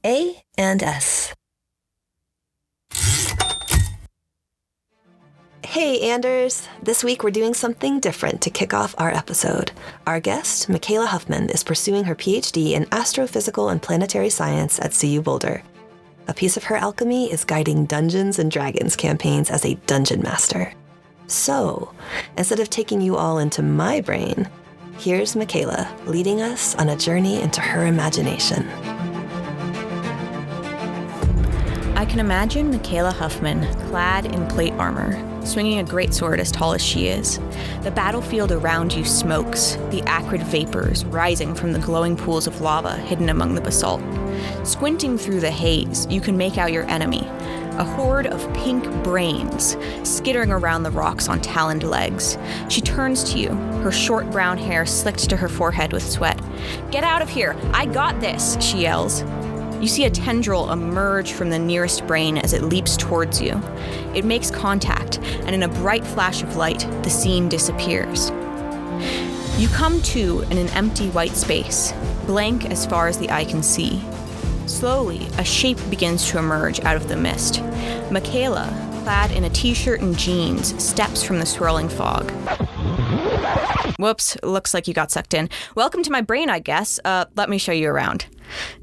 A and S. Hey, Anders! This week we're doing something different to kick off our episode. Our guest, Mikayla Huffman, is pursuing her PhD in astrophysical and planetary science at CU Boulder. A piece of her alchemy is guiding Dungeons & Dragons campaigns as a dungeon master. So, instead of taking you all into my brain, here's Mikayla leading us on a journey into her imagination. I can imagine Mikayla Huffman clad in plate armor, swinging a greatsword as tall as she is. The battlefield around you smokes, the acrid vapors rising from the glowing pools of lava hidden among the basalt. Squinting through the haze, you can make out your enemy, a horde of pink brains skittering around the rocks on taloned legs. She turns to you, her short brown hair slicked to her forehead with sweat. "Get out of here! I got this!" she yells. You see a tendril emerge from the nearest brain as it leaps towards you. It makes contact, and in a bright flash of light, the scene disappears. You come to in an empty white space, blank as far as the eye can see. Slowly, a shape begins to emerge out of the mist. Mikayla, clad in a t-shirt and jeans, steps from the swirling fog. Whoops, looks like you got sucked in. Welcome to my brain, I guess. Let me show you around.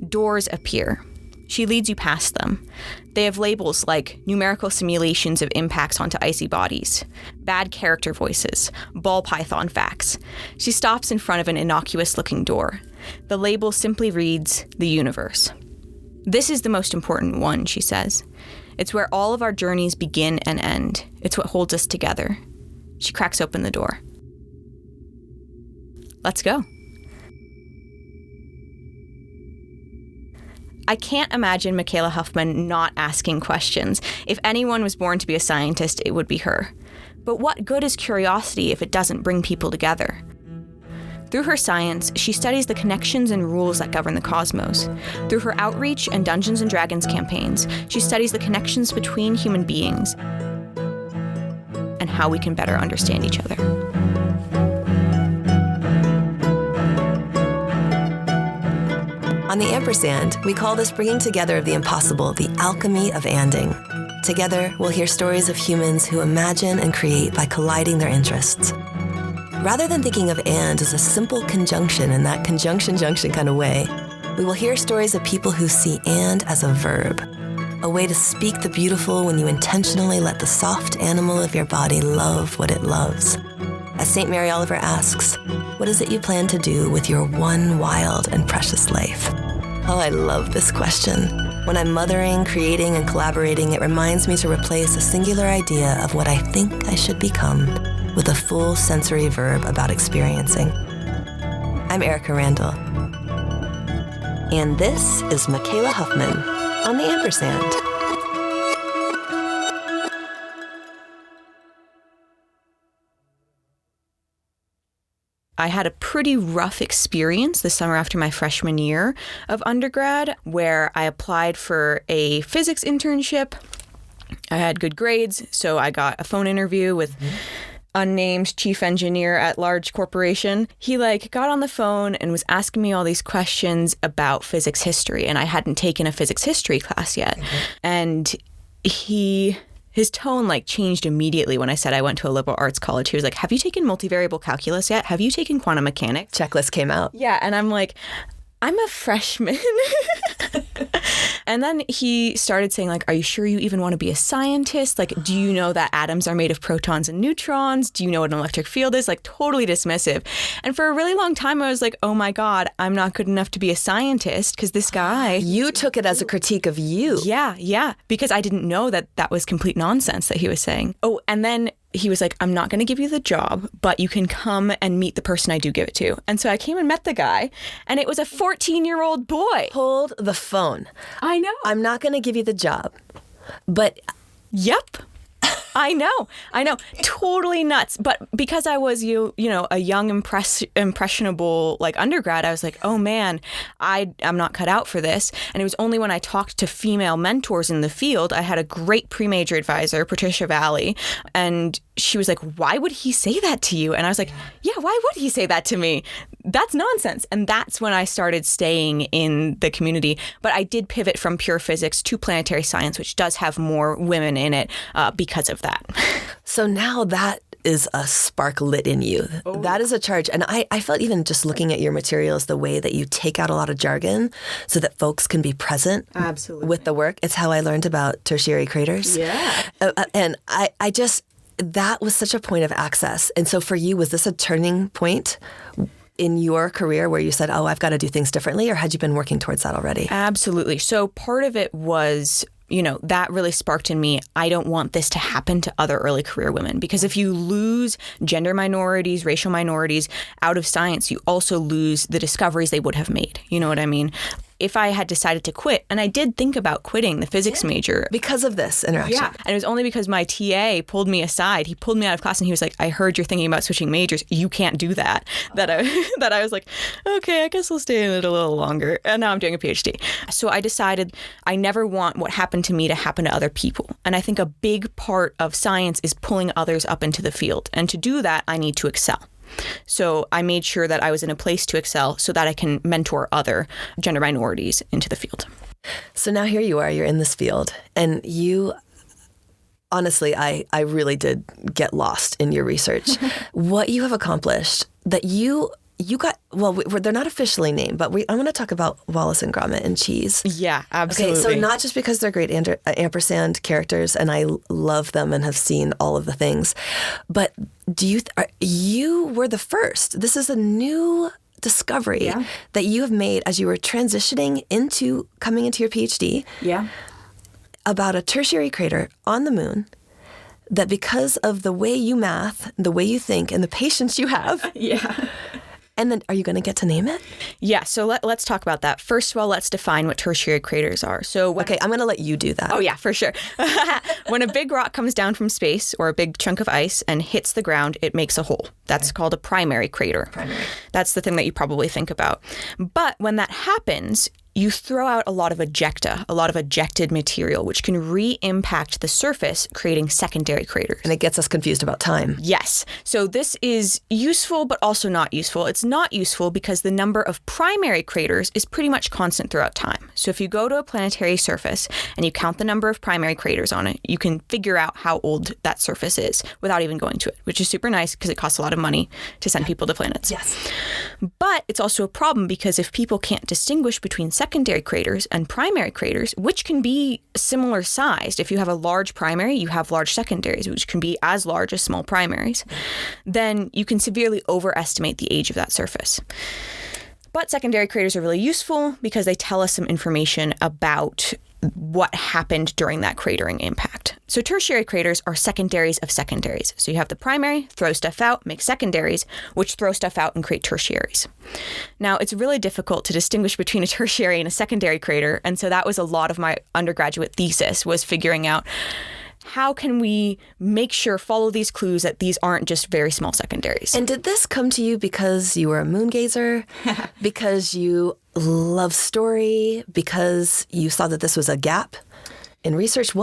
Doors appear. She leads you past them. They have labels like numerical simulations of impacts onto icy bodies, bad character voices, ball python facts. She stops in front of an innocuous-looking door. The label simply reads, "The Universe." "This is the most important one," she says. "It's where all of our journeys begin and end. It's what holds us together." She cracks open the door. Let's go. I can't imagine Mikayla Huffman not asking questions. If anyone was born to be a scientist, it would be her. But what good is curiosity if it doesn't bring people together? Through her science, she studies the connections and rules that govern the cosmos. Through her outreach and Dungeons & Dragons campaigns, she studies the connections between human beings and how we can better understand each other. On the Ampersand, we call this bringing together of the impossible the alchemy of anding. Together, we'll hear stories of humans who imagine and create by colliding their interests. Rather than thinking of and as a simple conjunction in that conjunction-junction kind of way, we will hear stories of people who see and as a verb, a way to speak the beautiful when you intentionally let the soft animal of your body love what it loves. As St. Mary Oliver asks, what is it you plan to do with your one wild and precious life? Oh, I love this question. When I'm mothering, creating, and collaborating, it reminds me to replace a singular idea of what I think I should become with a full sensory verb about experiencing. I'm Erica Randall. And this is Mikayla Huffman on the Ampersand. I had a pretty rough experience the summer after my freshman year of undergrad, where I applied for a physics internship. I had good grades, so I got a phone interview with unnamed chief engineer at large corporation. He got on the phone and was asking me all these questions about physics history, and I hadn't taken a physics history class yet. And his tone changed immediately when I said I went to a liberal arts college. He was like, "Have you taken multivariable calculus yet? Have you taken quantum mechanics?" Checklist came out. Yeah, and I'm like, "I'm a freshman." And then he started saying, "Are you sure you even want to be a scientist? Do you know that atoms are made of protons and neutrons? Do you know what an electric field is?" Totally dismissive. And for a really long time, I was like, oh my God, I'm not good enough to be a scientist because this guy... You took it as a critique of you. Yeah, because I didn't know that was complete nonsense that he was saying. Oh, and then he was like, "I'm not going to give you the job, but you can come and meet the person I do give it to." And so I came and met the guy, and it was a 14-year-old boy. Hold the phone. I know. I'm not going to give you the job, but... Yep. I know. Totally nuts. But because I was, a young, impressionable, undergrad, I was like, oh man, I'm not cut out for this. And it was only when I talked to female mentors in the field, I had a great pre-major advisor, Patricia Valley, and she was like, "Why would he say that to you?" And I was like, yeah, why would he say that to me? that's nonsense. And that's when I started staying in the community. But I did pivot from pure physics to planetary science, which does have more women in it because of that. So now that is a spark lit in you. Oh. That is a charge. And I felt even just looking at your materials, the way that you take out a lot of jargon so that folks can be present with the work. It's how I learned about tertiary craters. Yeah. And I just, that was such a point of access. And so for you, was this a turning point in your career where you said, oh, I've got to do things differently? Or had you been working towards that already? Absolutely. So part of it was, that really sparked in me, I don't want this to happen to other early career women. Because if you lose gender minorities, racial minorities out of science, you also lose the discoveries they would have made. You know what I mean? If I had decided to quit, and I did think about quitting the physics major. Because of this interaction. Yeah. And it was only because my TA pulled me aside. He pulled me out of class and he was like, I heard you're thinking about switching majors. You can't do that. That I was like, okay, I guess I'll stay in it a little longer. And now I'm doing a PhD. So I decided I never want what happened to me to happen to other people. And I think a big part of science is pulling others up into the field. And to do that, I need to excel. So I made sure that I was in a place to excel so that I can mentor other gender minorities into the field. So now here you are, you're in this field, and you, honestly, I really did get lost in your research. What you have accomplished that you got, well, they're not officially named, but I want to talk about Wallace and Gromit and cheese. Yeah, absolutely. Okay, so not just because they're great ampersand characters, and I love them and have seen all of the things, but you were the first. This is a new discovery that you have made as you were transitioning coming into your PhD. Yeah. About a tertiary crater on the moon that, because of the way you math, the way you think, and the patience you have. Yeah. And then, are you going to get to name it? Yeah, so let's talk about that. First of all, let's define what tertiary craters are. Okay, I'm going to let you do that. Oh, yeah, for sure. When a big rock comes down from space or a big chunk of ice and hits the ground, it makes a hole. That's called a primary crater. That's the thing that you probably think about. But when that happens, you throw out a lot of ejecta, a lot of ejected material, which can re-impact the surface, creating secondary craters. And it gets us confused about time. Yes. So this is useful, but also not useful. It's not useful because the number of primary craters is pretty much constant throughout time. So if you go to a planetary surface and you count the number of primary craters on it, you can figure out how old that surface is without even going to it, which is super nice because it costs a lot of money to send people to planets. Yes. But it's also a problem because if people can't distinguish between secondary craters and primary craters, which can be similar sized. If you have a large primary, you have large secondaries, which can be as large as small primaries. Then you can severely overestimate the age of that surface. But secondary craters are really useful because they tell us some information about what happened during that cratering impact. So tertiary craters are secondaries of secondaries. So you have the primary, throw stuff out, make secondaries, which throw stuff out and create tertiaries. Now, it's really difficult to distinguish between a tertiary and a secondary crater. And so that was a lot of my undergraduate thesis, was figuring out how can we make sure, follow these clues that these aren't just very small secondaries. And did this come to you because you were a moon gazer, because you love story, because you saw that this was a gap in research?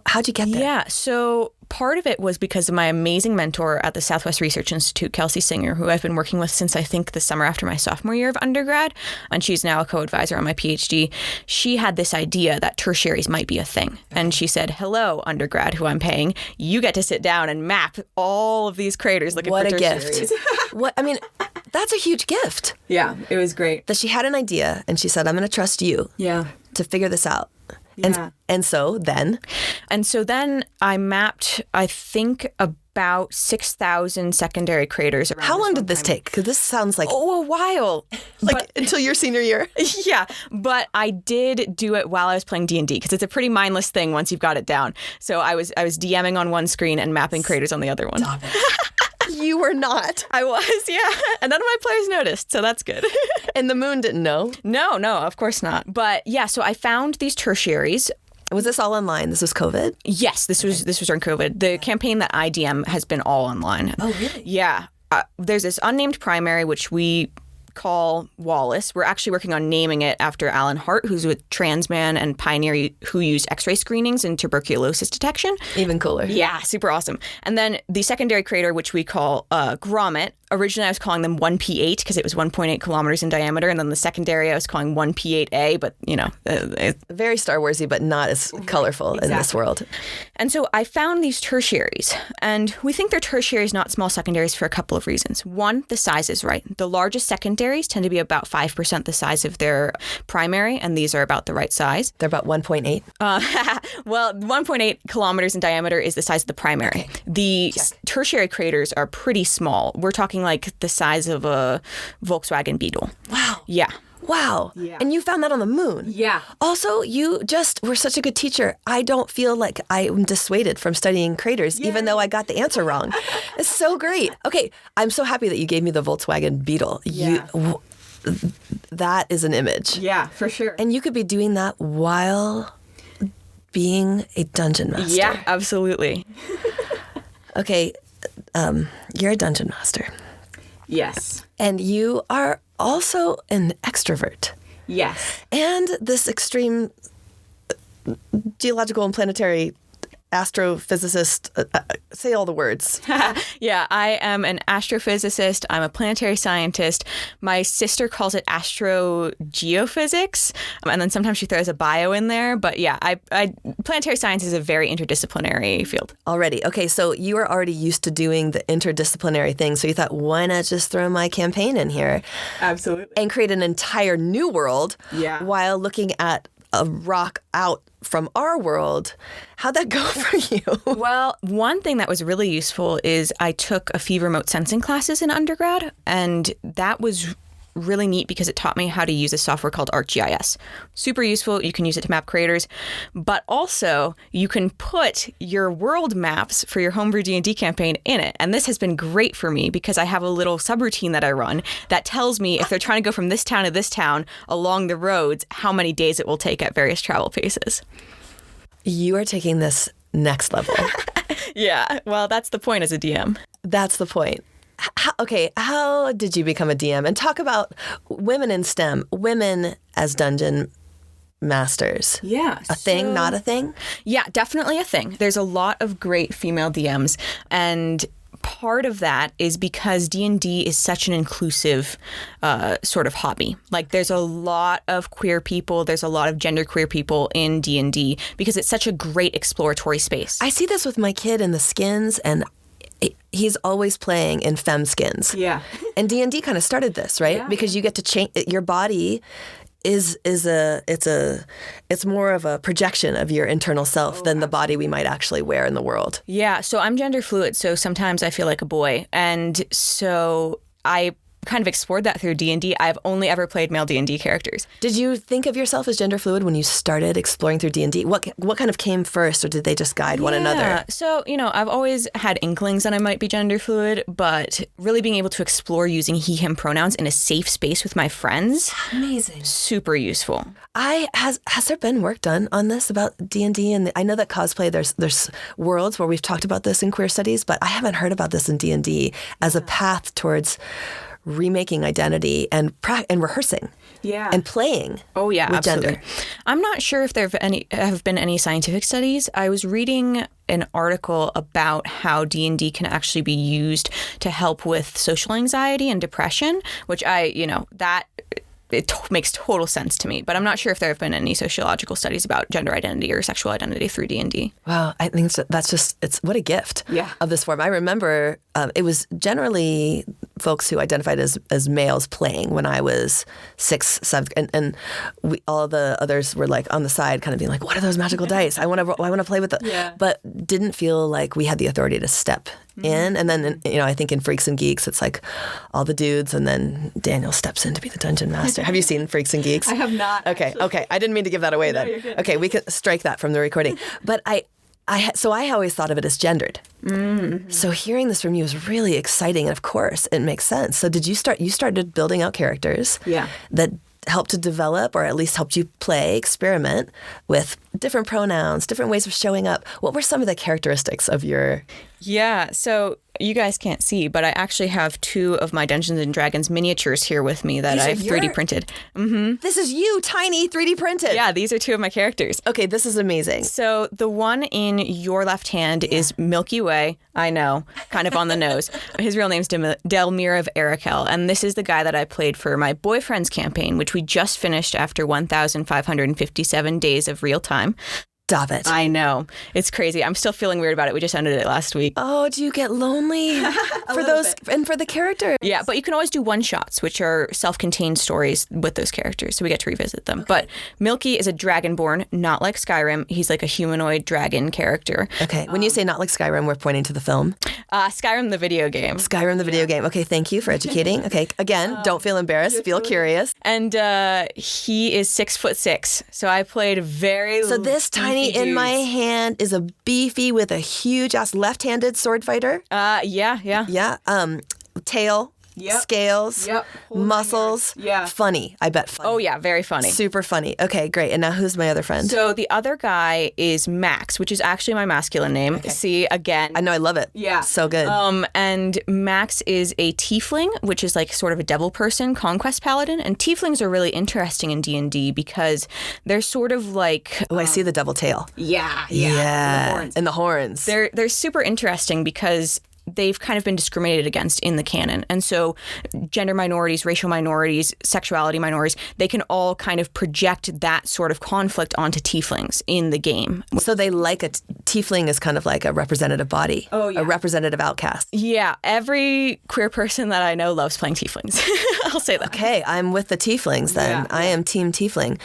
How'd you get there? Yeah, so part of it was because of my amazing mentor at the Southwest Research Institute, Kelsey Singer, who I've been working with since I think the summer after my sophomore year of undergrad, and she's now a co-advisor on my PhD. She had this idea that tertiaries might be a thing. And she said, hello, undergrad, who I'm paying, you get to sit down and map all of these craters looking for tertiaries. What a gift. That's a huge gift. Yeah, it was great. That she had an idea and she said, I'm going to trust you to figure this out. Yeah. And so then I mapped, I think, about 6,000 secondary craters around. How long did this take? Because this sounds like... Oh, a while. Until your senior year? Yeah, but I did do it while I was playing D&D because it's a pretty mindless thing once you've got it down. So I was DMing on one screen and mapping craters on the other one. Stop it. You were not. I was, yeah. And none of my players noticed, so that's good. And the moon didn't know? No, of course not. But yeah, so I found these tertiaries. Was this all online? This was COVID? Yes, this was during COVID. The campaign that I DM has been all online. Oh, really? Yeah. There's this unnamed primary, which we call Wallace. We're actually working on naming it after Alan Hart, who's a trans man and pioneer who used X-ray screenings in tuberculosis detection. Even cooler. Yeah, super awesome. And then the secondary crater, which we call Gromit, Originally, I was calling them 1P8 because it was 1.8 kilometers in diameter. And then the secondary, I was calling 1P8A, but, very Star Warsy, but not as colorful in this world. And so I found these tertiaries, and we think they're tertiaries, not small secondaries, for a couple of reasons. One, the size is right. The largest secondaries tend to be about 5% the size of their primary, and these are about the right size. They're about 1.8? Well, 1.8 kilometers in diameter is the size of the primary. Okay. The tertiary craters are pretty small. We're talking like the size of a Volkswagen Beetle. Wow. Yeah. Wow. Yeah. And you found that on the moon. Yeah. Also, you just were such a good teacher. I don't feel like I'm dissuaded from studying craters, even though I got the answer wrong. It's so great. Okay. I'm so happy that you gave me the Volkswagen Beetle. Yeah. That is an image. Yeah, for sure. And you could be doing that while being a dungeon master. Yeah, absolutely. Okay. You're a dungeon master. Yes. And you are also an extrovert. Yes. And this extreme geological and planetary astrophysicist, say all the words. Yeah, I am an astrophysicist. I'm a planetary scientist. My sister calls it astrogeophysics, and then sometimes she throws a bio in there. But yeah, planetary science is a very interdisciplinary field. Already. Okay, so you are already used to doing the interdisciplinary thing, so you thought, why not just throw my campaign in here? Absolutely. And create an entire new world while looking at a rock out from our world. How'd that go for you? Well, one thing that was really useful is I took a few remote sensing classes in undergrad, and that was really neat because it taught me how to use a software called ArcGIS. Super useful. You can use it to map craters, but also you can put your world maps for your homebrew D&D campaign in it. And this has been great for me because I have a little subroutine that I run that tells me if they're trying to go from this town to this town along the roads, how many days it will take at various travel paces. You are taking this next level. Yeah. Well, that's the point as a DM. That's the point. How did you become a DM? And talk about women in STEM, women as dungeon masters. Yeah. A thing, not a thing? Yeah, definitely a thing. There's a lot of great female DMs, and part of that is because D&D is such an inclusive sort of hobby. Like, there's a lot of queer people, there's a lot of genderqueer people in D&D because it's such a great exploratory space. I see this with my kid in the skins, and he's always playing in femme skins. Yeah. And D&D kind of started this, right? Yeah. Because you get to change your body it's more of a projection of your internal self than the body we might actually wear in the world. Yeah, so I'm gender fluid, so sometimes I feel like a boy. And so I kind of explored that through D&D. I've only ever played male D&D characters. Did you think of yourself as gender fluid when you started exploring through D&D? What kind of came first, or did they just guide one another? So, I've always had inklings that I might be gender fluid, but really being able to explore using he, him pronouns in a safe space with my friends. Amazing. Super useful. Has there been work done on this about D&D? And I know that cosplay, there's worlds where we've talked about this in queer studies, but I haven't heard about this in D&D as a path towards remaking identity and rehearsing and playing with absolutely. gender. I'm not sure if there have been any scientific studies. I was reading an article about how D&D can actually be used to help with social anxiety and depression, which it makes total sense to me. But I'm not sure if there have been any sociological studies about gender identity or sexual identity through D&D. Wow, I think it's what a gift of this form. I remember it was generally folks who identified as males playing when I was 6, 7, and all the others were like on the side, kind of being like, "What are those magical dice? I want to play with them," but didn't feel like we had the authority to step in. And then I think in Freaks and Geeks, it's like all the dudes, and then Daniel steps in to be the dungeon master. Have you seen Freaks and Geeks? I have not. Okay. I didn't mean to give that away then. Okay, we can strike that from the recording. But I always thought of it as gendered. Mm-hmm. So hearing this from you is really exciting, and of course it makes sense. So you started building out characters that helped to develop, or at least helped you experiment with different pronouns, different ways of showing up. What were some of the characteristics of your Yeah, so you guys can't see, but I actually have 2 of my Dungeons and Dragons miniatures here with me that I've 3D printed. Mm-hmm. This is you, tiny 3D printed. Yeah, these are 2 of my characters. Okay, this is amazing. So the one in your left hand is Milky Way. I know, kind of on the nose. His real name's Delmir of Arakel, and this is the guy that I played for my boyfriend's campaign, which we just finished after 1,557 days of real time. Stop it. I know. It's crazy. I'm still feeling weird about it. We just ended it last week. Oh, do you get lonely for those and for the characters? Yeah, but you can always do one-shots, which are self-contained stories with those characters, so we get to revisit them. Okay. But Milky is a dragonborn, not like Skyrim. He's like a humanoid dragon character. Okay. When you say not like Skyrim, we're pointing to the film. Skyrim, the video game. Skyrim, the video game. Okay, thank you for educating. Okay, again, don't feel embarrassed. Feel curious. And he is 6'6", so I played very. So this tiny in my hand is a beefy with a huge ass left-handed sword fighter. Yeah. Tail. Yep. Scales, muscles, funny. I bet funny. Oh, yeah, very funny. Super funny. Okay, great. And now who's my other friend? So the other guy is Max, which is actually my masculine name. Okay. See, again. I know, I love it. Yeah. So good. And Max is a tiefling, which is like sort of a devil person, conquest paladin. And tieflings are really interesting in D&D because they're sort of like... Oh, I see the devil tail. Yeah. And the horns. They're super interesting because... they've kind of been discriminated against in the canon. And so gender minorities, racial minorities, sexuality minorities, they can all kind of project that sort of conflict onto tieflings in the game. So they like tiefling is kind of like a representative body, a representative outcast. Yeah, every queer person that I know loves playing tieflings. I'll say that. Okay, I'm with the tieflings then. Yeah. I am team tiefling.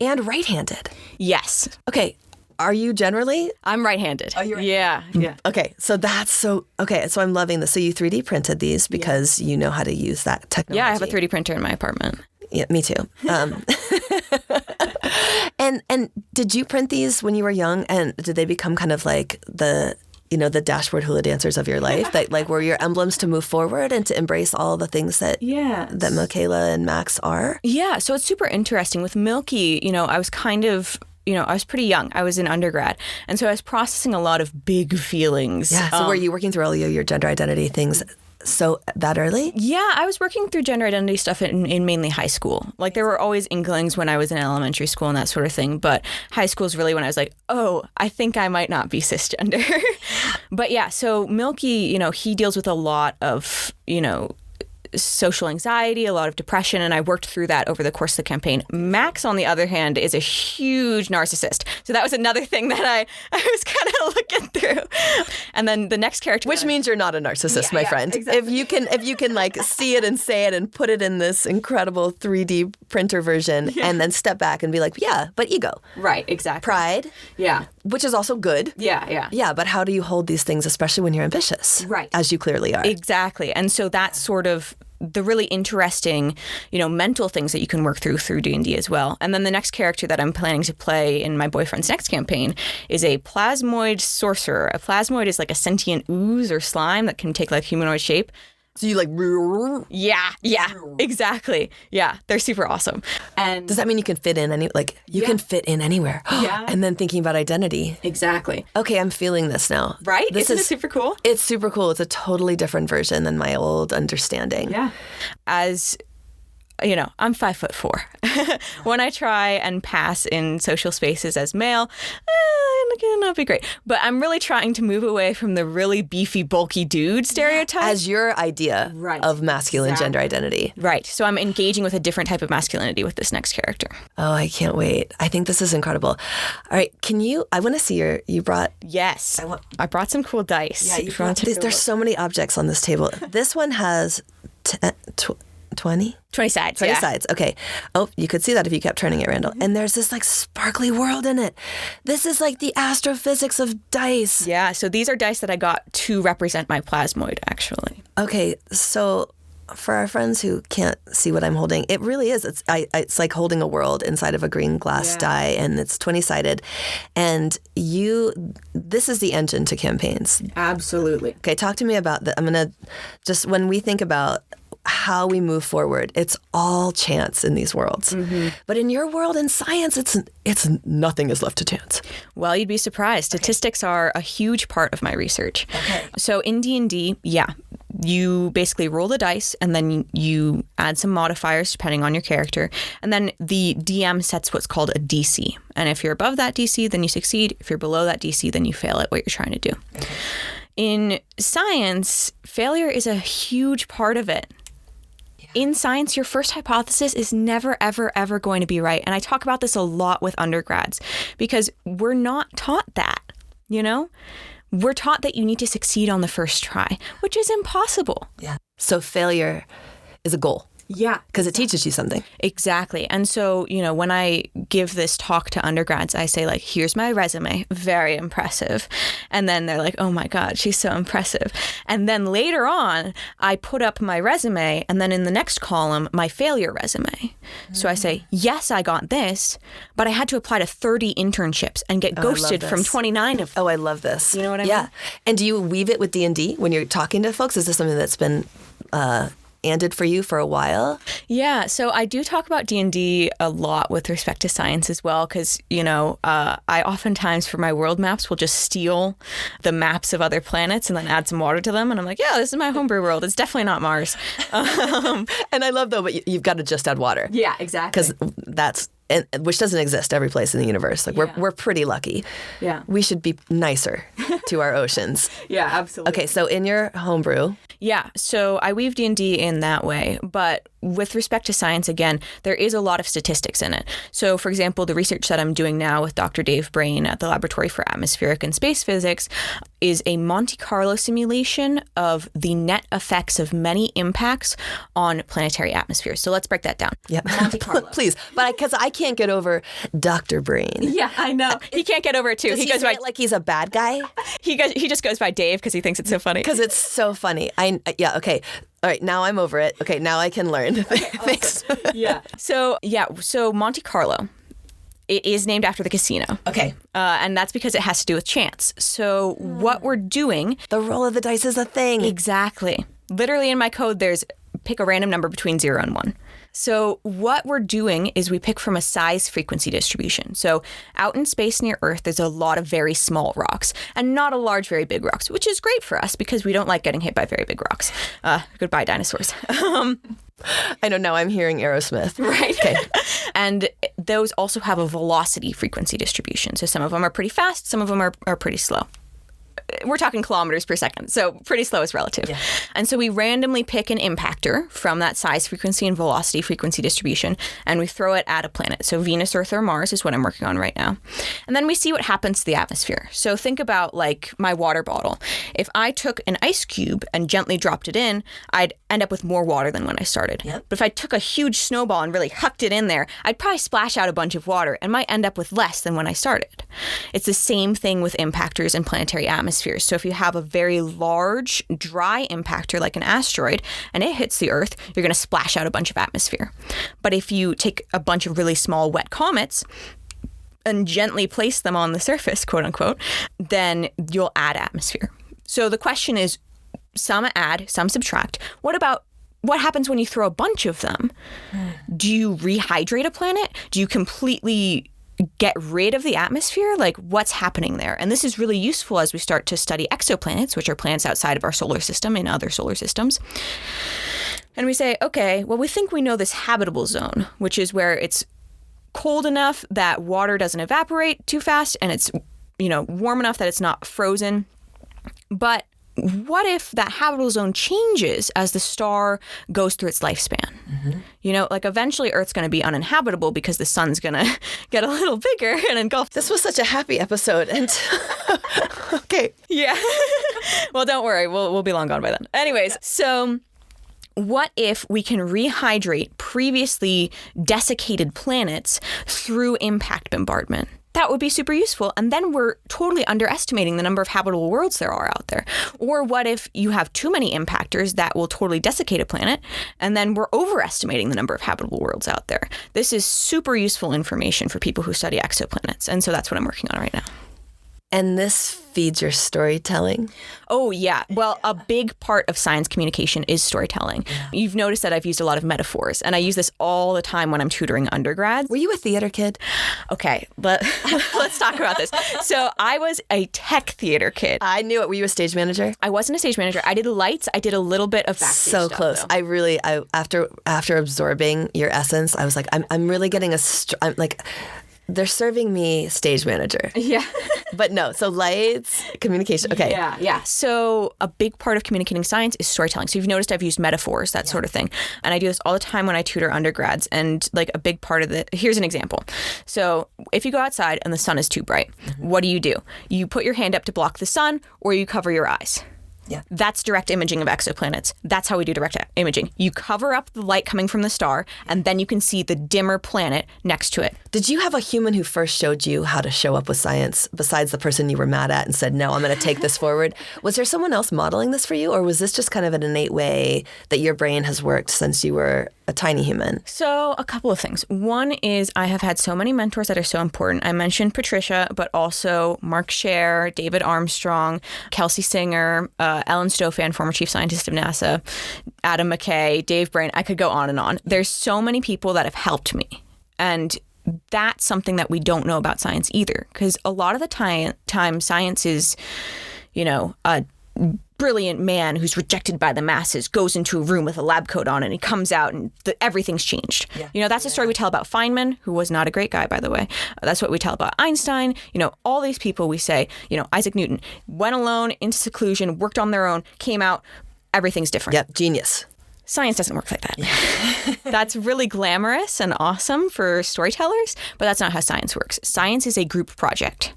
And right-handed. Yes. Okay. Are you generally? I'm right-handed. Oh, you're right-handed. Yeah. Okay, so so I'm loving this. So you 3D printed these because you know how to use that technology. Yeah, I have a 3D printer in my apartment. Yeah, me too. And did you print these when you were young? And did they become kind of like the dashboard hula dancers of your life? That like were your emblems to move forward and to embrace all the things that Mikayla and Max are? Yeah, so it's super interesting. With Milky, I was kind of... I was pretty young. I was in undergrad. And so I was processing a lot of big feelings. Yeah. So were you working through all your gender identity things so that early? Yeah, I was working through gender identity stuff in mainly high school. Like there were always inklings when I was in elementary school and that sort of thing. But high school is really when I was like, oh, I think I might not be cisgender. But yeah, so Milky, he deals with a lot of, social anxiety, a lot of depression, and I worked through that over the course of the campaign. Max, on the other hand, is a huge narcissist. So that was another thing that I was kind of looking through. And then the next character... Which means you're not a narcissist, my friend. Exactly. If you can like see it and say it and put it in this incredible 3D printer version and then step back and be like, yeah, but ego. Right, exactly. Pride. Yeah. Which is also good. Yeah. Yeah, but how do you hold these things, especially when you're ambitious? Right. As you clearly are. Exactly. And so that's sort of the really interesting, mental things that you can work through D&D as well. And then the next character that I'm planning to play in my boyfriend's next campaign is a plasmoid sorcerer. A plasmoid is like a sentient ooze or slime that can take like humanoid shape. So you like... Yeah, exactly. Yeah, they're super awesome. And does that mean you can fit in can fit in anywhere? Yeah. And then thinking about identity. Exactly. Okay, I'm feeling this now. Right? Isn't it super cool? It's super cool. It's a totally different version than my old understanding. Yeah. As... I'm 5'4". When I try and pass in social spaces as male, it can not be great. But I'm really trying to move away from the really beefy, bulky dude stereotype. As your idea of masculine gender identity. Right. So I'm engaging with a different type of masculinity with this next character. Oh, I can't wait. I think this is incredible. All right. I want to see you brought... Yes. I brought some cool dice. Yeah, there's so many objects on this table. This one has 20? 20 sides. 20 sides. Okay. Oh, you could see that if you kept turning it, Randall. Mm-hmm. And there's this like sparkly world in it. This is like the astrophysics of dice. Yeah. So these are dice that I got to represent my plasmoid, actually. Okay. So for our friends who can't see what I'm holding, it really is. It's like holding a world inside of a green glass die, and it's 20-sided. And this is the engine to campaigns. Absolutely. Okay. Talk to me about that. I'm going to just, when we think about how we move forward. It's all chance in these worlds. But in your world, in science, it's nothing is left to chance. Well, you'd be surprised. Statistics are a huge part of my research. Okay. So in D&D, you basically roll the dice and then you add some modifiers depending on your character. And then the DM sets what's called a DC. And if you're above that DC, then you succeed. If you're below that DC, then you fail at what you're trying to do. Okay. In science, failure is a huge part of it. In science, your first hypothesis is never, ever, ever going to be right. And I talk about this a lot with undergrads because we're not taught that, you know? We're taught that you need to succeed on the first try, which is impossible. Yeah. So failure is a goal. Yeah. Because it teaches you something. Exactly. And so, you know, when I give this talk to undergrads, I say, like, here's my resume. Very impressive. And then they're like, oh my God, she's so impressive. And then later on, I put up my resume and then in the next column, my failure resume. So I say, yes, I got this, but I had to apply to 30 internships and get ghosted from 29 of them. Oh, I love this. You know what I mean? Yeah. And do you weave it with D&D when you're talking to folks? Is this something that's been anded for you for a while? Yeah, so I do talk about D&D a lot with respect to science as well, because, you know, I oftentimes for my world maps will just steal the maps of other planets and then add some water to them. And I'm like, yeah, this is my homebrew world. It's definitely not Mars. And I love, though, but you've got to just add water. Yeah, exactly. Because that's... which doesn't exist every place in the universe. Like we're pretty lucky. Yeah. We should be nicer to our oceans. Yeah, absolutely. Okay, so in your homebrew. Yeah, so I weave D&D in that way, but with respect to science, again, there is a lot of statistics in it. So, for example, the research that I'm doing now with Dr. Dave Brain at the Laboratory for Atmospheric and Space Physics is a Monte Carlo simulation of the net effects of many impacts on planetary atmospheres. So let's break that down. Yep. Monte Carlo. Please, but because I can't get over Dr. Brain. Yeah, I know. He can't get over it too. Does he goes by like he's a bad guy. He just goes by Dave because he thinks it's so funny. Because it's so funny. Okay. All right, now I'm over it. Okay, now I can learn. Thanks. Yeah. So Monte Carlo, it is named after the casino. Okay. And that's because it has to do with chance. So what we're doing... The roll of the dice is a thing. Exactly. Literally in my code, there's pick a random number between 0 and 1. So what we're doing is we pick from a size frequency distribution. So out in space near Earth, there's a lot of very small rocks and not a large, very big rocks, which is great for us because we don't like getting hit by very big rocks. Goodbye, dinosaurs. I know, now I'm hearing Aerosmith. Right. Okay. And those also have a velocity frequency distribution. So some of them are pretty fast, some of them are pretty slow. We're talking kilometers per second, so pretty slow is relative. Yeah. And so we randomly pick an impactor from that size frequency and velocity frequency distribution, and we throw it at a planet. So Venus, Earth, or Mars is what I'm working on right now. And then we see what happens to the atmosphere. So think about like my water bottle. If I took an ice cube and gently dropped it in, I'd end up with more water than when I started. Yep. But if I took a huge snowball and really hucked it in there, I'd probably splash out a bunch of water and might end up with less than when I started. It's the same thing with impactors and planetary atmospheres. So if you have a very large, dry impactor like an asteroid and it hits the Earth, you're going to splash out a bunch of atmosphere. But if you take a bunch of really small, wet comets and gently place them on the surface, quote unquote, then you'll add atmosphere. So the question is, some add, some subtract. What happens when you throw a bunch of them? Do you rehydrate a planet? Do you completely get rid of the atmosphere? Like, what's happening there? And this is really useful as we start to study exoplanets, which are planets outside of our solar system in other solar systems. And we say, okay, well, we think we know this habitable zone, which is where it's cold enough that water doesn't evaporate too fast and it's, warm enough that it's not frozen. But what if that habitable zone changes as the star goes through its lifespan? Mm-hmm. Eventually Earth's going to be uninhabitable because the sun's going to get a little bigger and engulf. This was such a happy episode. And okay. Yeah. Well, don't worry. We'll be long gone by then. Anyways, so what if we can rehydrate previously desiccated planets through impact bombardment? That would be super useful. And then we're totally underestimating the number of habitable worlds there are out there. Or what if you have too many impactors that will totally desiccate a planet, and then we're overestimating the number of habitable worlds out there? This is super useful information for people who study exoplanets. And so that's what I'm working on right now. And this feeds your storytelling? Oh, yeah. Well, a big part of science communication is storytelling. Yeah. You've noticed that I've used a lot of metaphors, and I use this all the time when I'm tutoring undergrads. Were you a theater kid? Okay, but let's talk about this. So I was a tech theater kid. I knew it. Were you a stage manager? I wasn't a stage manager. I did lights. I did a little bit of backstage so stuff, close. Though. After absorbing your essence, I was like, I'm really getting I'm like, they're serving me stage manager. Yeah. But no, so lights, communication. Okay. Yeah. So a big part of communicating science is storytelling. So you've noticed I've used metaphors, that sort of thing. And I do this all the time when I tutor undergrads. And like a big part of here's an example. So if you go outside and the sun is too bright, what do? You put your hand up to block the sun, or you cover your eyes. Yeah. That's direct imaging of exoplanets. That's how we do direct imaging. You cover up the light coming from the star, and then you can see the dimmer planet next to it. Did you have a human who first showed you how to show up with science, besides the person you were mad at and said, no, I'm going to take this forward? Was there someone else modeling this for you, or was this just kind of an innate way that your brain has worked since you were a tiny human? So a couple of things. One is I have had so many mentors that are so important. I mentioned Patricia, but also Mark Scher, David Armstrong, Kelsey Singer, Ellen Stofan, former chief scientist of NASA, Adam McKay, Dave Brain. I could go on and on. There's so many people that have helped me. And that's something that we don't know about science either. Because a lot of the time science is, a brilliant man who's rejected by the masses goes into a room with a lab coat on and he comes out and everything's changed. Yeah. That's a story we tell about Feynman, who was not a great guy, by the way. That's what we tell about Einstein. All these people we say, Isaac Newton went alone into seclusion, worked on their own, came out, everything's different. Yep, genius. Science doesn't work like that. Yeah. That's really glamorous and awesome for storytellers, but that's not how science works. Science is a group project.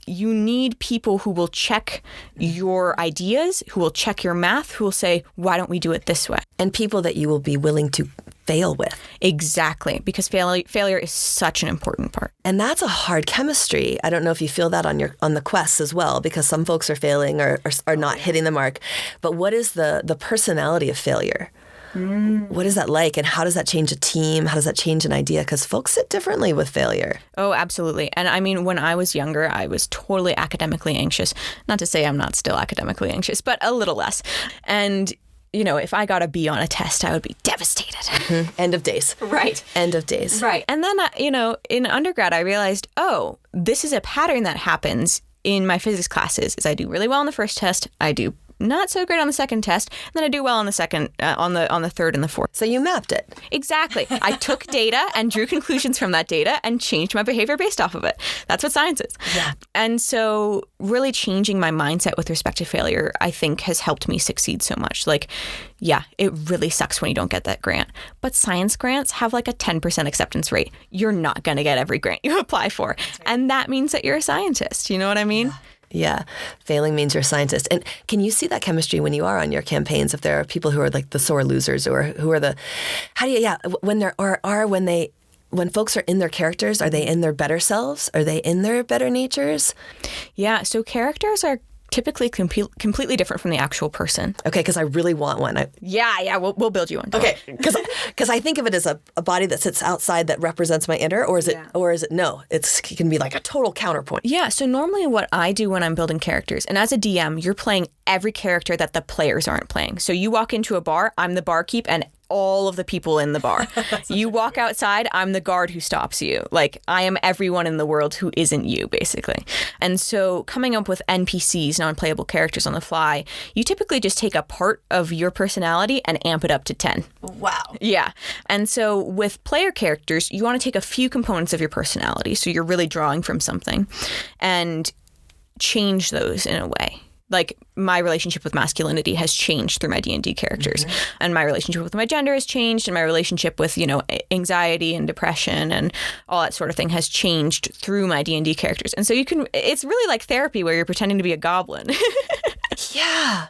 You need people who will check your ideas, who will check your math, who will say, why don't we do it this way? And people that you will be willing to fail with. Exactly, because failure is such an important part. And that's a hard chemistry. I don't know if you feel that on the quests as well, because some folks are failing or are not hitting the mark. But what is the personality of failure? What is that like, and how does that change a team? How does that change an idea? Because folks sit differently with failure. Oh, absolutely. And I mean, when I was younger, I was totally academically anxious. Not to say I'm not still academically anxious, but a little less. And if I got a B on a test, I would be devastated. Mm-hmm. End of days. Right. End of days. Right. And then, in undergrad, I realized, this is a pattern that happens in my physics classes. Is I do really well on the first test. I do not so great on the second test, and then I do well on the second, on the third and the fourth. So you mapped it. Exactly. I took data and drew conclusions from that data and changed my behavior based off of it. That's what science is. Yeah. And so really changing my mindset with respect to failure, I think, has helped me succeed so much. Like, yeah, it really sucks when you don't get that grant. But science grants have like a 10% acceptance rate. You're not going to get every grant you apply for. Right. And that means that you're a scientist. You know what I mean? Yeah. Failing means you're a scientist. And can you see that chemistry when you are on your campaigns? If there are people who are like the sore losers, or who are when folks are in their characters, are they in their better selves? Are they in their better natures? Yeah. So characters are typically completely different from the actual person. Okay, because I really want one. We'll build you one. Okay, because I think of it as a body that sits outside that represents my inner, or is it no? It can be like a total counterpoint. Yeah. So normally, what I do when I'm building characters, and as a DM, you're playing every character that the players aren't playing. So you walk into a bar, I'm the barkeep, and all of the people in the bar. You walk outside, I'm the guard who stops you. Like, I am everyone in the world who isn't you, basically. And so coming up with NPCs, non-playable characters on the fly, you typically just take a part of your personality and amp it up to 10. Wow. Yeah. And so with player characters, you want to take a few components of your personality, so you're really drawing from something, and change those in a way. Like, my relationship with masculinity has changed through my D&D characters. Mm-hmm. And my relationship with my gender has changed, and my relationship with, anxiety and depression and all that sort of thing has changed through my D&D characters. And so it's really like therapy where you're pretending to be a goblin. Yeah.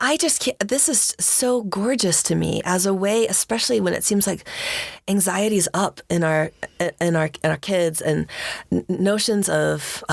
I just can't. This is so gorgeous to me as a way, especially when it seems like anxiety's up in our kids, and notions of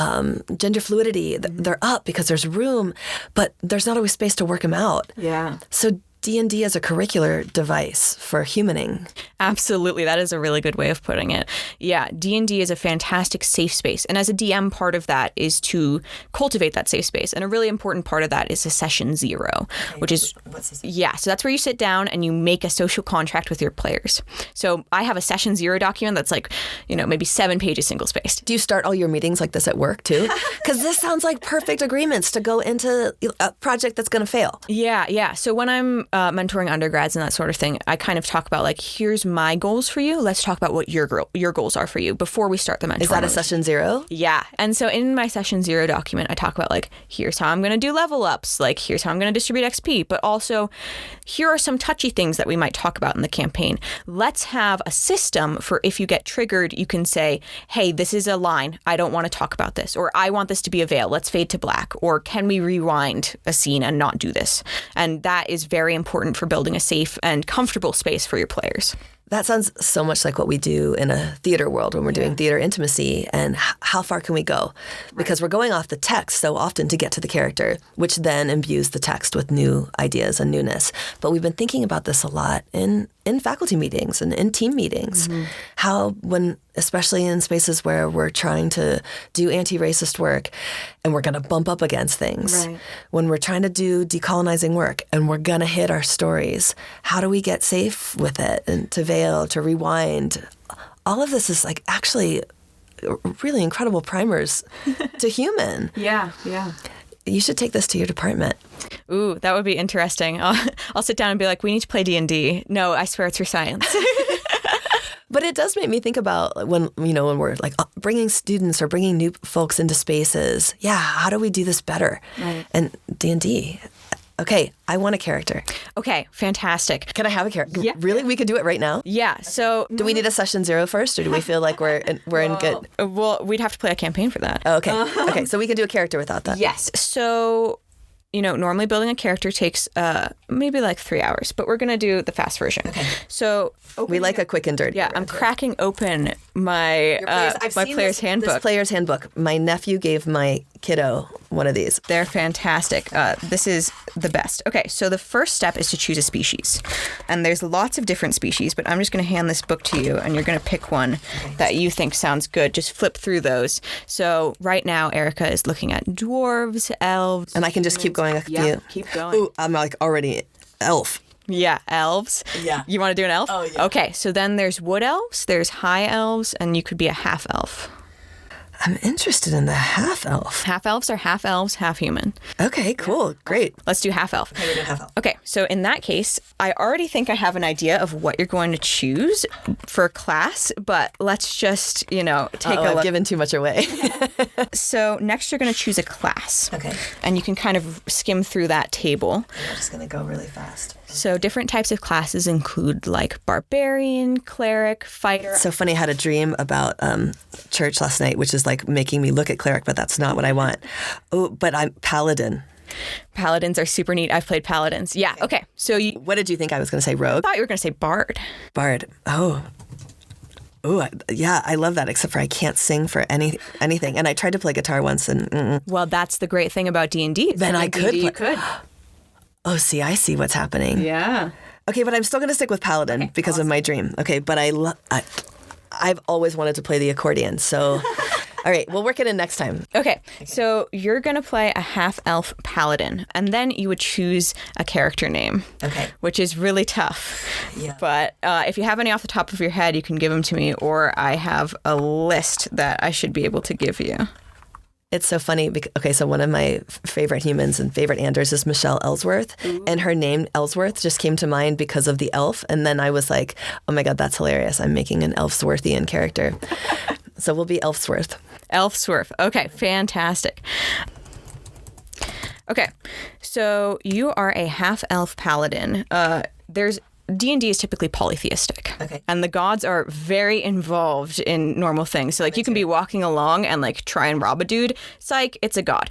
gender fluidity, they're up because there's room, but there's not always space to work them out. Yeah. So D&D as a curricular device for humaning. Absolutely. That is a really good way of putting it. Yeah, D&D is a fantastic safe space. And as a DM, part of that is to cultivate that safe space. And a really important part of that is a session 0, which is... What's this? Yeah, so that's where you sit down and you make a social contract with your players. So I have a session 0 document that's like, maybe 7 pages single-spaced. Do you start all your meetings like this at work too? Because this sounds like perfect agreements to go into a project that's going to fail. Yeah. So when I'm mentoring undergrads and that sort of thing, I kind of talk about like, here's my goals for you. Let's talk about what your goals are for you before we start the mentoring. Is that a session 0? Yeah. And so in my session 0 document, I talk about like, here's how I'm going to do level ups. Like, here's how I'm going to distribute XP. But also, here are some touchy things that we might talk about in the campaign. Let's have a system for if you get triggered, you can say, hey, this is a line. I don't want to talk about this. Or I want this to be a veil. Let's fade to black. Or can we rewind a scene and not do this? And that is very important for building a safe and comfortable space for your players. That sounds so much like what we do in a theater world when we're doing theater intimacy. And how far can we go? Because we're going off the text so often to get to the character, which then imbues the text with new ideas and newness. But we've been thinking about this a lot in faculty meetings and in team meetings. Mm-hmm. How especially in spaces where we're trying to do anti-racist work and we're going to bump up against things. Right. When we're trying to do decolonizing work and we're going to hit our stories, how do we get safe with it and to veil, to rewind? All of this is like actually really incredible primers to human. Yeah. You should take this to your department. Ooh, that would be interesting. I'll sit down and be like, we need to play D&D. No, I swear it's for science. But it does make me think about when we're like bringing students or bringing new folks into spaces. Yeah, how do we do this better? Right. And D&D. Okay, I want a character. Okay, fantastic. Can I have a character? Yeah. Really? We could do it right now? Yeah, so... Do we need a session 0 first, or do we feel like we're in good... Well, we'd have to play a campaign for that. Oh, okay. Okay, so we can do a character without that. Yes. So... normally building a character takes maybe like 3 hours, but we're going to do the fast version. Okay. So we like a quick and dirty. Yeah, I'm cracking open my player's handbook. This player's handbook. My nephew gave my kiddo one of these. They're fantastic. This is the best. Okay, so the first step is to choose a species. And there's lots of different species, but I'm just going to hand this book to you, and you're going to pick one that you think sounds good. Just flip through those. So right now, Erica is looking at dwarves, elves. And I can just keep going with you. Keep going. Ooh, I'm like already elf. Yeah, elves. Yeah. You want to do an elf? Oh, yeah. Okay, so then there's wood elves, there's high elves, and you could be a half elf. I'm interested in the half elf. Half elves are half elves, half human. Okay, cool. Great. Let's do half elf. Okay, we're doing half elf. Okay, so in that case, I already think I have an idea of what you're going to choose for class, but let's just, take a look. I've given too much away. So next you're going to choose a class. Okay. And you can kind of skim through that table. I'm just going to go really fast. So different types of classes include like barbarian, cleric, fighter. It's so funny. I had a dream about church last night, which is like making me look at cleric, but that's not what I want. Oh, but I'm paladin. Paladins are super neat. I've played paladins. Yeah. Okay. So what did you think I was going to say? Rogue? I thought you were going to say bard. Bard. Oh, yeah, I love that, except for I can't sing for anything. And I tried to play guitar once and... Well, that's the great thing about D&D. Then I could You could. Oh, see, I see what's happening. Yeah. Okay, but I'm still going to stick with paladin because of my dream. Okay, but I've always wanted to play the accordion, so... All right, we'll work it in next time. Okay, so you're going to play a half-elf paladin, and then you would choose a character name. Okay. Which is really tough. Yeah. But if you have any off the top of your head, you can give them to me, or I have a list that I should be able to give you. It's so funny. Okay, so one of my favorite humans and favorite Anders is Michelle Ellsworth. Ooh. And her name Ellsworth just came to mind because of the elf. And then I was like, oh my God, that's hilarious. I'm making an Elfsworthian character. So we'll be Elfsworth. Elfsworth. Okay, fantastic. Okay, so you are a half-elf paladin. D&D is typically polytheistic. Okay. And the gods are very involved in normal things. So, you can be walking along and, try and rob a dude. Psych, it's a god.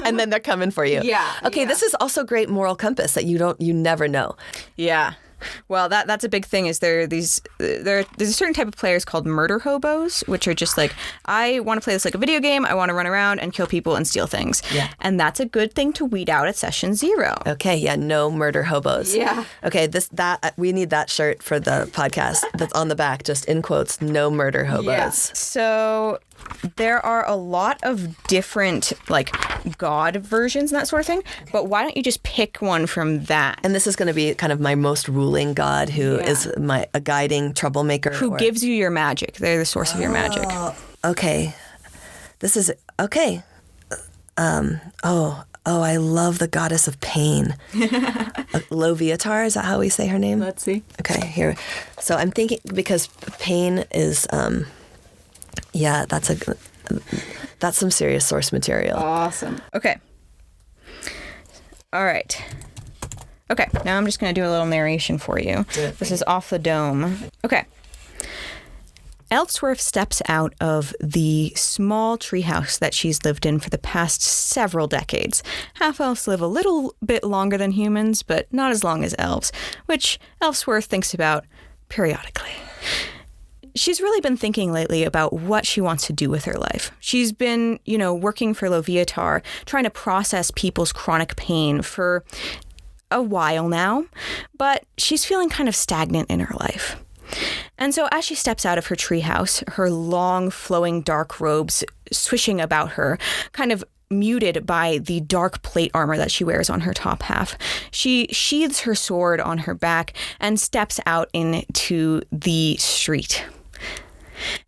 And then they're coming for you. Yeah. Okay, This is also great moral compass that you never know. Yeah. Well, that's a big thing. Is there's a certain type of players called murder hobos, which are just like, I want to play this like a video game. I want to run around and kill people and steal things. Yeah. And that's a good thing to weed out at session 0. Okay, yeah, no murder hobos. Yeah. Okay, we need that shirt for the podcast. That's on the back, just in quotes, no murder hobos. Yeah. So there are a lot of different like God versions and that sort of thing. Okay. But why don't you just pick one from that? And this is going to be kind of my most ruling God, who is a guiding troublemaker. Who gives you your magic. They're the source of your magic. Okay. This is, okay. I love the goddess of pain. Loviatar, is that how we say her name? Let's see. Okay, here. So I'm thinking, because pain is, that's some serious source material. Awesome. Okay. All right. Okay, now I'm just going to do a little narration for you. This is off the dome. Okay. Ellsworth steps out of the small treehouse that she's lived in for the past several decades. Half-elves live a little bit longer than humans, but not as long as elves, which Ellsworth thinks about periodically. She's really been thinking lately about what she wants to do with her life. She's been, working for Loviatar, trying to process people's chronic pain for a while now, but she's feeling kind of stagnant in her life. And so as she steps out of her treehouse, her long, flowing dark robes swishing about her, kind of muted by the dark plate armor that she wears on her top half, she sheathes her sword on her back and steps out into the street.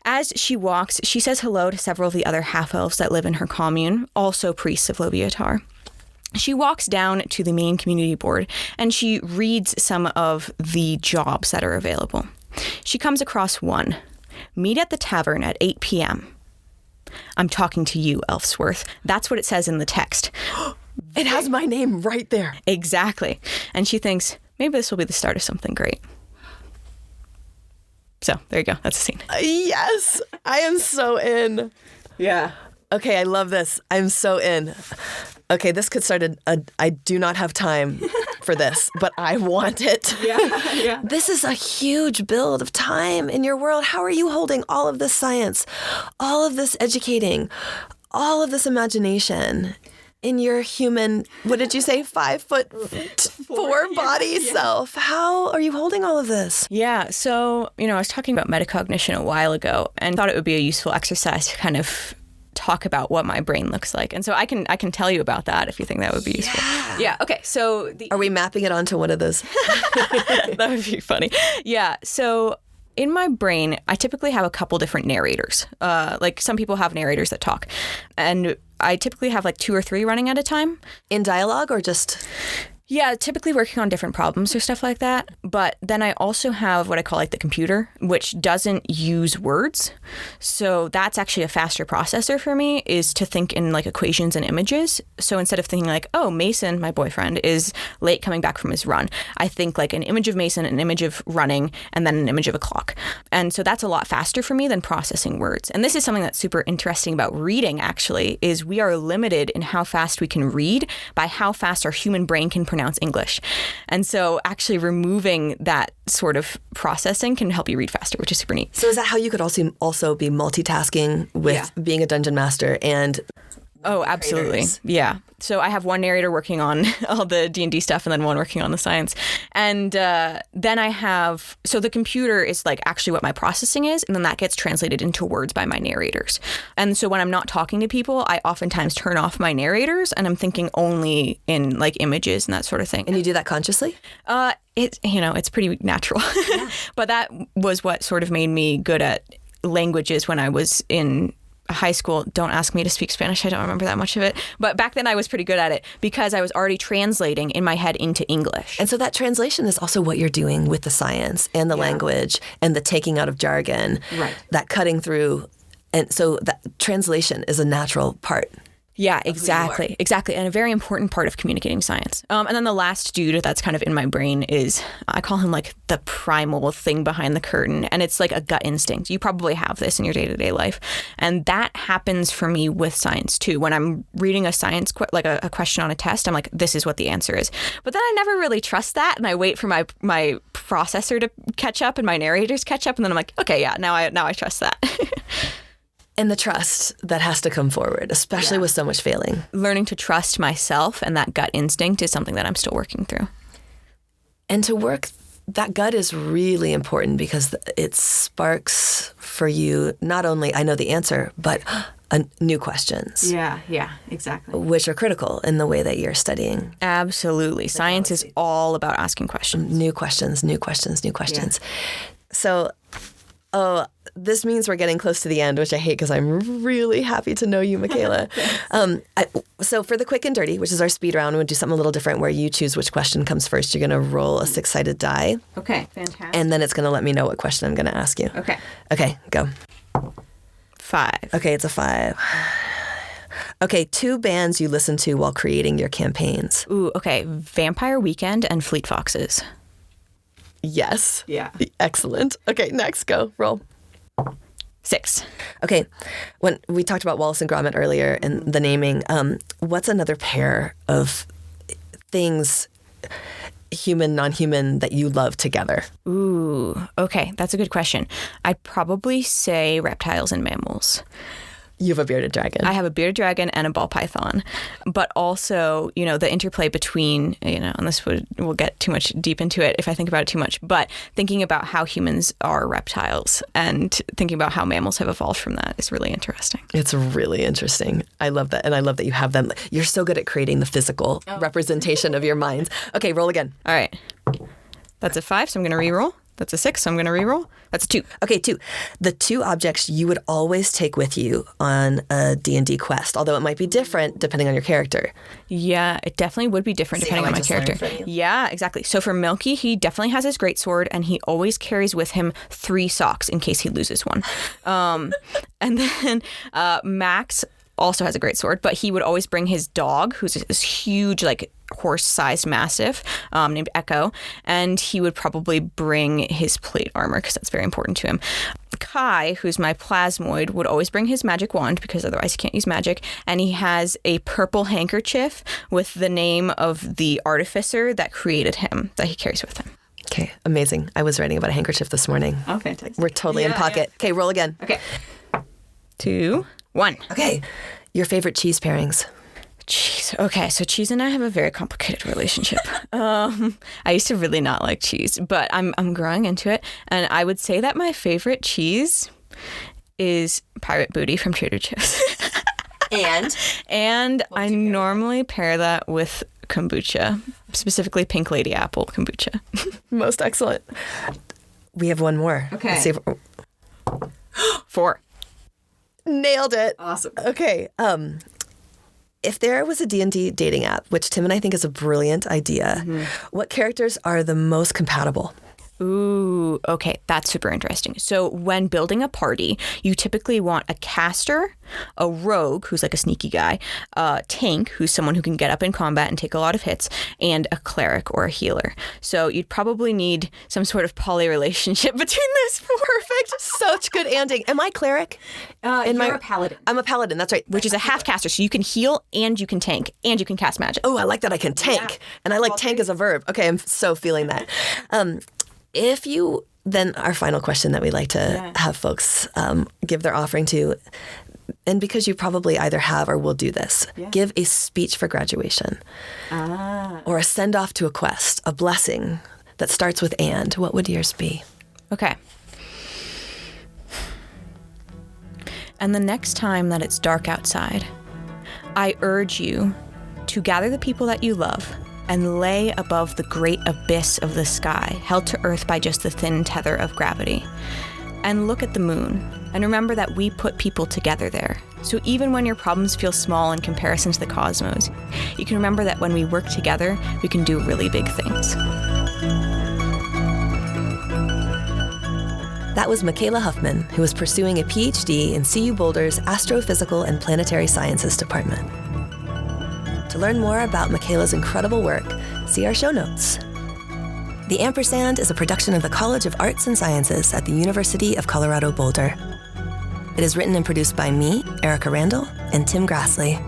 As she walks, she says hello to several of the other half-elves that live in her commune, also priests of Loviatar. She walks down to the main community board and she reads some of the jobs that are available. She comes across one. Meet at the tavern at 8 p.m. I'm talking to you, Ellsworth. That's what it says in the text. It has my name right there. Exactly. And she thinks, maybe this will be the start of something great. So there you go. That's the scene. Yes, I am so in. Yeah. Okay, I love this. I'm so in. Okay, this could start I do not have time for this, but I want it. Yeah. This is a huge build of time in your world. How are you holding all of this science, all of this educating, all of this imagination in your human, what did you say, 5'4" body self? How are you holding all of this? Yeah, so, I was talking about metacognition a while ago and thought it would be a useful exercise to kind of talk about what my brain looks like. And so I can tell you about that if you think that would be useful. Yeah, okay. So are we mapping it onto one of those? That would be funny. Yeah, so in my brain, I typically have a couple different narrators. Like some people have narrators that talk. And I typically have like 2 or 3 running at a time. In dialogue or just... Yeah, typically working on different problems or stuff like that. But then I also have what I call like the computer, which doesn't use words. So that's actually a faster processor for me, is to think in like equations and images. So instead of thinking like, oh, Mason, my boyfriend, is late coming back from his run, I think like an image of Mason, an image of running, and then an image of a clock. And so that's a lot faster for me than processing words. And this is something that's super interesting about reading, actually, is we are limited in how fast we can read by how fast our human brain can pronounce English. And so actually removing that sort of processing can help you read faster, which is super neat. So is that how you could also be multitasking with being a dungeon master and... Oh, absolutely. Yeah. So I have one narrator working on all the D&D stuff and then one working on the science. And then I have... So the computer is like actually what my processing is, and then that gets translated into words by my narrators. And so when I'm not talking to people, I oftentimes turn off my narrators and I'm thinking only in like images and that sort of thing. And you do that consciously? It's pretty natural. Yeah. But that was what sort of made me good at languages when I was in high school. Don't ask me to speak Spanish. I don't remember that much of it. But back then I was pretty good at it because I was already translating in my head into English. And so that translation is also what you're doing with the science and the language and the taking out of jargon, right? That cutting through. And so that translation is a natural part. Yeah, exactly. Exactly. And a very important part of communicating science. And then the last dude that's kind of in my brain is, I call him like the primal thing behind the curtain. And it's like a gut instinct. You probably have this in your day-to-day life. And that happens for me with science too. When I'm reading a science, like a question on a test, I'm like, this is what the answer is. But then I never really trust that. And I wait for my processor to catch up and my narrators catch up. And then I'm like, okay, yeah, now I trust that. And the trust that has to come forward, especially with so much failing. Learning to trust myself and that gut instinct is something that I'm still working through. And to work, that gut is really important because it sparks for you not only, I know the answer, but new questions. Yeah, exactly. Which are critical in the way that you're studying. Absolutely. Science is all about asking questions. New questions. Yeah. So, this means we're getting close to the end, which I hate because I'm really happy to know you, Mikayla. So for the quick and dirty, which is our speed round, we'll do something a little different where you choose which question comes first. You're going to roll a six-sided die. Okay, fantastic. And then it's going to let me know what question I'm going to ask you. Okay, go. 5. Okay, it's a 5. Okay, 2 bands you listen to while creating your campaigns. Ooh, okay. Vampire Weekend and Fleet Foxes. Yes. Yeah. Excellent. Okay, next, go. Roll. 6. Okay, when we talked about Wallace and Gromit earlier and the naming, what's another pair of things, human, non-human, that you love together? Ooh, okay, that's a good question. I'd probably say reptiles and mammals. You have a bearded dragon. I have a bearded dragon and a ball python. But also, the interplay between, and this we'll get too much deep into it if I think about it too much, but thinking about how humans are reptiles and thinking about how mammals have evolved from that is really interesting. It's really interesting. I love that. And I love that you have them. You're so good at creating the physical representation of your minds. Okay, roll again. All right. That's a 5, so I'm going to re-roll. That's a 6, so I'm going to re-roll. That's a 2. Okay, 2. The 2 objects you would always take with you on a D&D quest, although it might be different depending on your character. Yeah, it definitely would be different depending on my character. Yeah, exactly. So for Milky, he definitely has his greatsword, and he always carries with him 3 socks in case he loses one. And then Max also has a great sword, but he would always bring his dog, who's this huge, like, horse-sized mastiff named Echo, and he would probably bring his plate armor because that's very important to him. Kai, who's my plasmoid, would always bring his magic wand because otherwise he can't use magic, and he has a purple handkerchief with the name of the artificer that created him that he carries with him. Okay, amazing. I was writing about a handkerchief this morning. Oh, fantastic. We're totally in pocket. Okay, roll again. Okay. 2, 1. Okay, your favorite cheese pairings. Cheese. Okay, so cheese and I have a very complicated relationship. I used to really not like cheese, but I'm growing into it. And I would say that my favorite cheese is Pirate Booty from Trader Joe's. And I normally pair that with kombucha, specifically Pink Lady Apple kombucha. Most excellent. We have one more. Okay. Let's see if 4. Nailed it. Awesome. Okay. If there was a D&D dating app, which Tim and I think is a brilliant idea, what characters are the most compatible? Ooh, okay. That's super interesting. So when building a party, you typically want a caster, a rogue, who's like a sneaky guy, a tank, who's someone who can get up in combat and take a lot of hits, and a cleric or a healer. So you'd probably need some sort of poly relationship between those 4. Perfect. Such good ending. Am I cleric? You're a paladin. I'm a paladin. That's right. Which is a half caster. So you can heal and you can tank and you can cast magic. Oh, I like that I can tank. Yeah. And I like tank as a verb. Okay, I'm so feeling that. If you, then our final question that we like to have folks give their offering to, and because you probably either have or will do this, give a speech for graduation or a send-off to a quest, a blessing that starts with and. What would yours be? Okay. And the next time that it's dark outside, I urge you to gather the people that you love and lay above the great abyss of the sky, held to earth by just the thin tether of gravity. And look at the moon, and remember that we put people together there. So even when your problems feel small in comparison to the cosmos, you can remember that when we work together, we can do really big things. That was Mikayla Huffman, who is pursuing a PhD in CU Boulder's Astrophysical and Planetary Sciences Department. To learn more about Mikayla's incredible work, see our show notes. The Ampersand is a production of the College of Arts and Sciences at the University of Colorado Boulder. It is written and produced by me, Erica Randall, and Tim Grassley.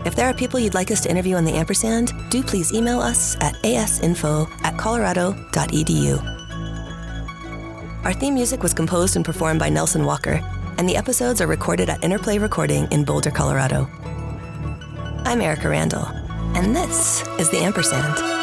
If there are people you'd like us to interview on the Ampersand, do please email us at asinfo@colorado.edu. Our theme music was composed and performed by Nelson Walker, and the episodes are recorded at Interplay Recording in Boulder, Colorado. I'm Erica Randall, and this is the Ampersand.